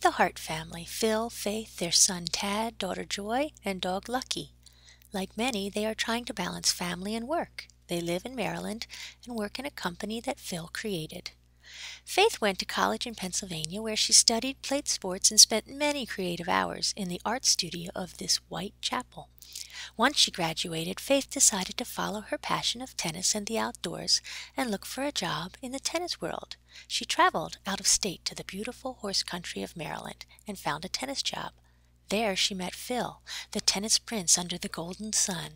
the Hart family, Phil, Faith, their son Tad, daughter Joy, and dog Lucky. Like many, they are trying to balance family and work. They live in Maryland and work in a company that Phil created. Faith went to college in Pennsylvania where she studied, played sports, and spent many creative hours in the art studio of this white chapel. Once she graduated, Faith decided to follow her passion of tennis and the outdoors and look for a job in the tennis world. She traveled out of state to the beautiful horse country of Maryland and found a tennis job. There she met Phil, the tennis prince under the golden sun,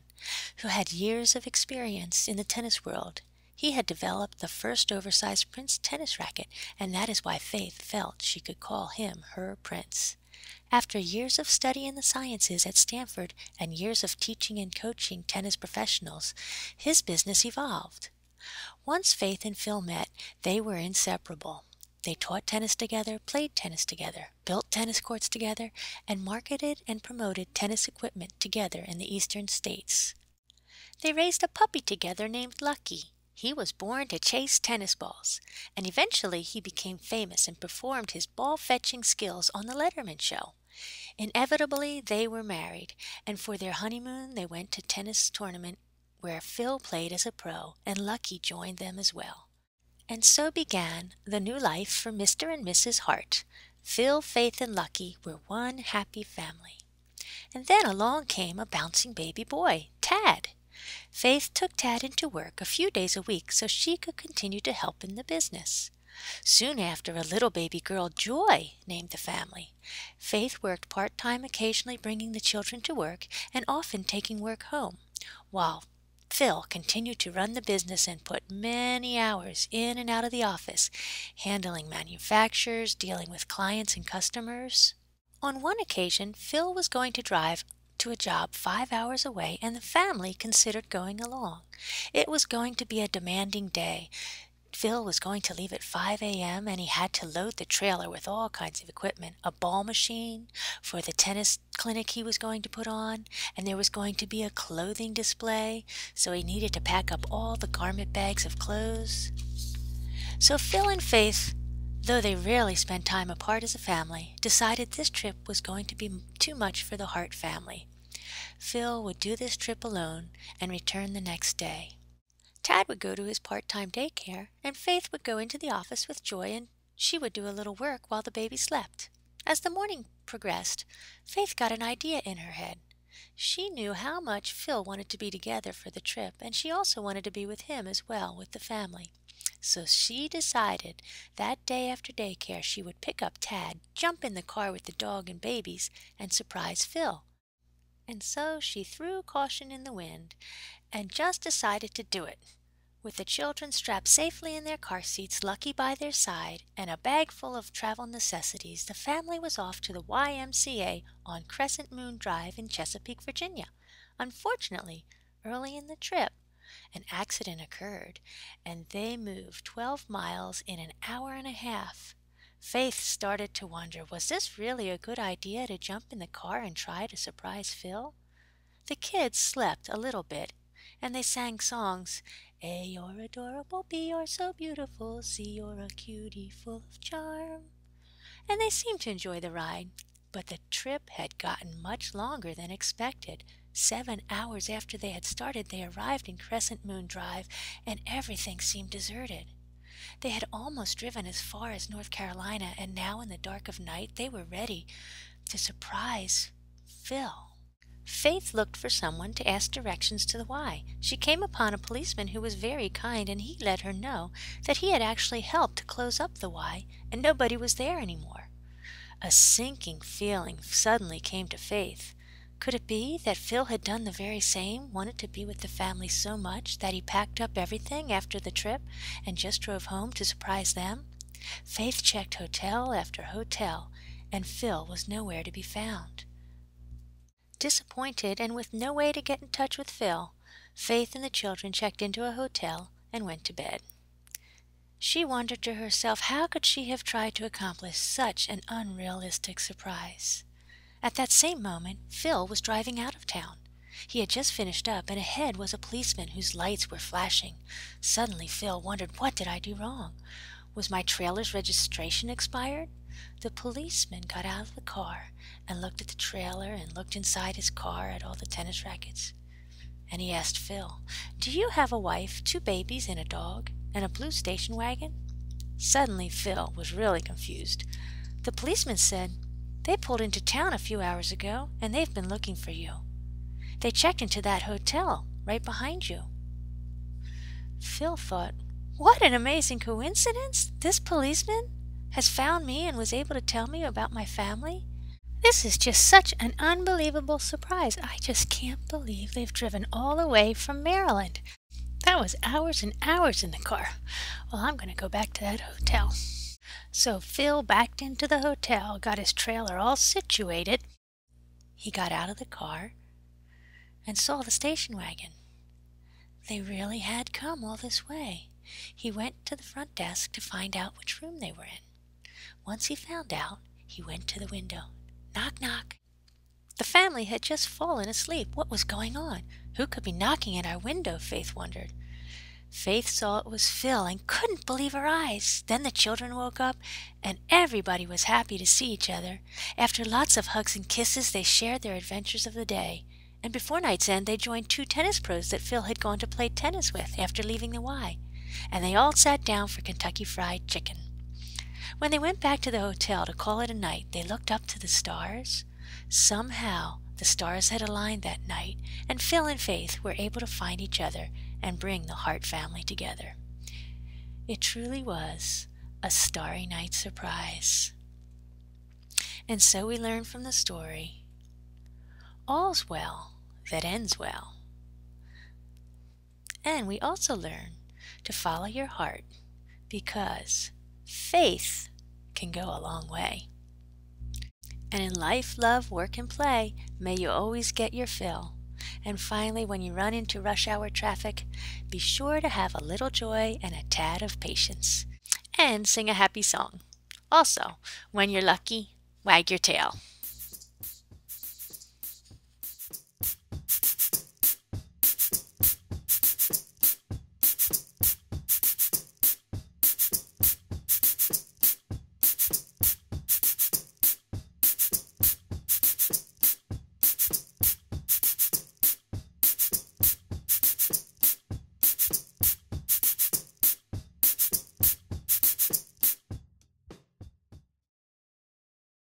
who had years of experience in the tennis world. He had developed the first oversized prince tennis racket, and that is why Faith felt she could call him her prince. After years of study in the sciences at Stanford and years of teaching and coaching tennis professionals, his business evolved. Once Faith and Phil met, they were inseparable. They taught tennis together, played tennis together, built tennis courts together, and marketed and promoted tennis equipment together in the eastern states. They raised a puppy together named Lucky. He was born to chase tennis balls, and eventually he became famous and performed his ball-fetching skills on the Letterman show. Inevitably, they were married, and for their honeymoon they went to a tennis tournament where Phil played as a pro, and Lucky joined them as well. And so began the new life for Mr. and Mrs. Hart. Phil, Faith, and Lucky were one happy family. And then along came a bouncing baby boy, Tad. Faith took Tad into work a few days a week so she could continue to help in the business. Soon after, a little baby girl, Joy, named the family. Faith worked part-time, occasionally bringing the children to work and often taking work home, while Phil continued to run the business and put many hours in and out of the office, handling manufacturers, dealing with clients and customers. On one occasion, Phil was going to drive to a job 5 hours away, and the family considered going along. It was going to be a demanding day. Phil was going to leave at 5 a.m., and he had to load the trailer with all kinds of equipment, a ball machine for the tennis clinic he was going to put on, and there was going to be a clothing display, so he needed to pack up all the garment bags of clothes. So Phil and Faith, though they rarely spent time apart as a family, decided this trip was going to be too much for the Hart family. Phil would do this trip alone and return the next day. Tad would go to his part-time daycare, and Faith would go into the office with Joy, and she would do a little work while the baby slept. As the morning progressed, Faith got an idea in her head. She knew how much Phil wanted to be together for the trip, and she also wanted to be with him as well, with the family. So she decided that day after daycare she would pick up Tad, jump in the car with the dog and babies, and surprise Phil. And so she threw caution in the wind and just decided to do it. With the children strapped safely in their car seats, Lucky by their side, and a bag full of travel necessities, the family was off to the YMCA on Crescent Moon Drive in Chesapeake, Virginia. Unfortunately, early in the trip, an accident occurred, and they moved 12 miles in an hour and a half. Faith started to wonder, was this really a good idea to jump in the car and try to surprise Phil? The kids slept a little bit, and they sang songs, A, you're adorable, B, you're so beautiful, C, you're a cutie full of charm. And they seemed to enjoy the ride, but the trip had gotten much longer than expected. 7 hours after they had started, they arrived in Crescent Moon Drive, and everything seemed deserted. They had almost driven as far as North Carolina, and now in the dark of night they were ready to surprise Phil. Faith looked for someone to ask directions to the Y. She came upon a policeman who was very kind, and he let her know that he had actually helped to close up the Y, and nobody was there anymore. A sinking feeling suddenly came to Faith. Could it be that Phil had done the very same, wanted to be with the family so much that he packed up everything after the trip and just drove home to surprise them? Faith checked hotel after hotel, and Phil was nowhere to be found. Disappointed and with no way to get in touch with Phil, Faith and the children checked into a hotel and went to bed. She wondered to herself, how could she have tried to accomplish such an unrealistic surprise? At that same moment, Phil was driving out of town. He had just finished up, and ahead was a policeman whose lights were flashing. Suddenly, Phil wondered, what did I do wrong? Was my trailer's registration expired? The policeman got out of the car and looked at the trailer and looked inside his car at all the tennis rackets. And he asked Phil, "Do you have a wife, 2 babies, and a dog, and a blue station wagon?" Suddenly Phil was really confused. The policeman said, "They pulled into town a few hours ago, and they've been looking for you. They checked into that hotel right behind you." Phil thought, "What an amazing coincidence! This policeman has found me and was able to tell me about my family. This is just such an unbelievable surprise. I just can't believe they've driven all the way from Maryland. That was hours and hours in the car. Well, I'm going to go back to that hotel." So Phil backed into the hotel, got his trailer all situated. He got out of the car and saw the station wagon. They really had come all this way. He went to the front desk to find out which room they were in. Once he found out, he went to the window. Knock, knock. The family had just fallen asleep. What was going on? Who could be knocking at our window? Faith wondered. Faith saw it was Phil and couldn't believe her eyes. Then the children woke up, and everybody was happy to see each other. After lots of hugs and kisses, they shared their adventures of the day. And before night's end, they joined 2 tennis pros that Phil had gone to play tennis with after leaving the Y. And they all sat down for Kentucky Fried Chicken. When they went back to the hotel to call it a night, they looked up to the stars. Somehow, the stars had aligned that night, and Phil and Faith were able to find each other and bring the Hart family together. It truly was a starry night surprise. And so we learn from the story, all's well that ends well. And we also learn to follow your heart, because faith can go a long way. And in life, love, work, and play, may you always get your fill. And finally, when you run into rush hour traffic, be sure to have a little joy and a tad of patience. And sing a happy song. Also, when you're lucky, wag your tail.